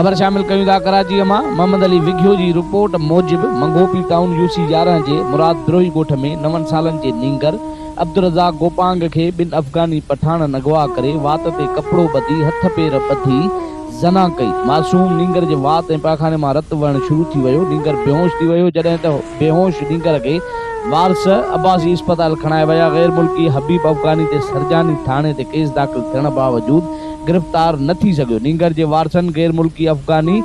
ख़बर शामिल कयूं था कराची मां। मोहम्मद अली विघियो जी रिपोर्ट मूजिब मंगोपी टाउन यूसी 11 जे मुराद द्रोही ॻोठ में 9 सालनि जे नींगर अब्दुल रज़ाक गोपांग खे 2 अफ़गानी पठाणनि अगवा करे वात ते कपिड़ो ॿधी हथ पेर ॿधी ज़ना कई। मासूम नींगर जे वात ऐं पाखाने मां रतु वहणु शुरू थी वियो। नींगर बेहोश थी वियो। जॾहिं त बेहोश नींगर खे वारस अब्बासी अस्पताल खणाए विया। गैर मुल्की हबीब अफ़गानी ते सरजानी थाणे ते केस दाख़िल थियण बावजूद गिरफ़्तार न थी सघियो। नींगर जे वारसनि गैर मुल्की अफ़गानी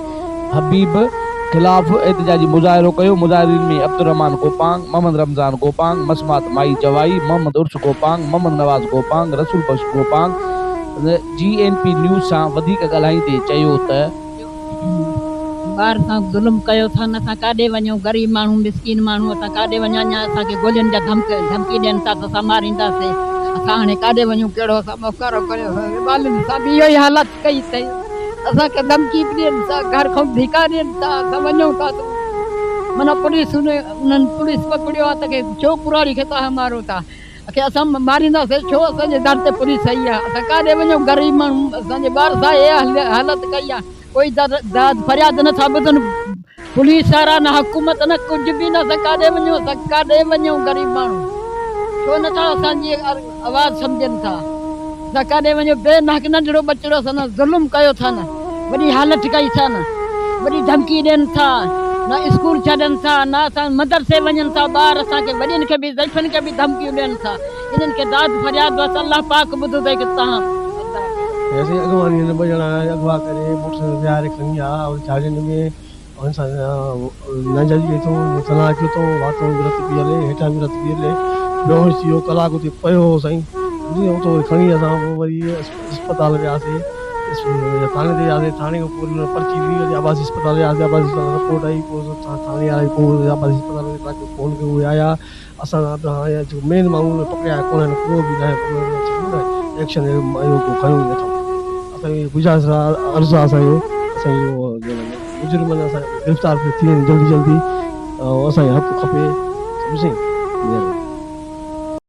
हबीब ख़िलाफ़ एहतिजाजी मुज़ाहिरो कयो। मुज़ाहिरीन में अब्दुल रहमान गोपांग, मोहम्मद रमज़ान गोपांग, मसमात माई जवाई, मोहम्मद उर्स गोपांग, मोहम्मद नवाज़ गोपांग, रसूल बख्श गोपांग GNP न्यूज़ सां वधीक ॻाल्हाईंदे चयो त ॿार सां ज़ुल्म कयो था। असां काॾे वञूं? ग़रीब माण्हू, मिसकीन माण्हू, असां काॾे वञा? अञा असांखे गोलियुनि जा धमकी ॾियनि था त असां मारींदासीं। असां हाणे काॾे वञूं? कहिड़ो असां मोकारो करियो? ॿारनि सां बि इहो ई हालत कई अथई। असांखे धमकी बि ॾियनि था, घर खां धिका ॾियनि था। असां वञूं था त माना पुलिस उन्हनि पुलिस पकड़ियो आहे त के छो कुराड़ी खे तव्हां मारो था? की असां मारींदासीं छो? असांजे दर ते पुलिस आई आहे। असां काॾे वञूं? ग़रीब माण्हू, असांजे ॿार सां इहा हालत कई आहे। कोई दाद फरियाद नथा ॿुधनि पुलिस वारा, न हुकूमत, न कुझु बि न। असां काॾे वञूं? असां काॾे वञूं? ग़रीब माण्हू छो नथा असांजी आवाज़ सम्झनि था? असां काॾे वञूं? बेनहक नंढड़ो बचिड़ो सां ज़ुल्म कयो था न, वॾी हालत कई था न, वॾी धमकी ॾियनि था, न स्कूल छॾनि था, न असां मदरसे वञनि था ॿार। असांखे वॾनि खे बि ज़इफ़नि खे बि धमकियूं ॾियनि था। इन्हनि खे दाद फरियाद बसि अलाह पाक ॿुधंदई की तव्हां ऐसे अगवानी ने बजना अगवा करे मोटरसाइकिल विहारे खणी आ और चार्जन में नंजा जी तो तना के तो वातो रत पियले हेठा भी रत पियले बेहोश थियो कलाक उते पयो सही जी तो खणी असा वरी अस्पताल वियासीं। थाने ते आसे, थाने को पूरी पर्ची दी आबासी अस्पताल आसे, आबासी रिपोर्ट आई को थाने आई को आबासी अस्पताल में ताकि फोन के वो आया असा जो मेन मामूल पकड़या कोन को भी ना एक्शन आयो को खयो न था। गुजारिश अर्ज़ असांजो असांजो मुजरिमनि असां गिरफ़्तार थी वञनि जल्दी जल्दी। असांखे हक़ खपे।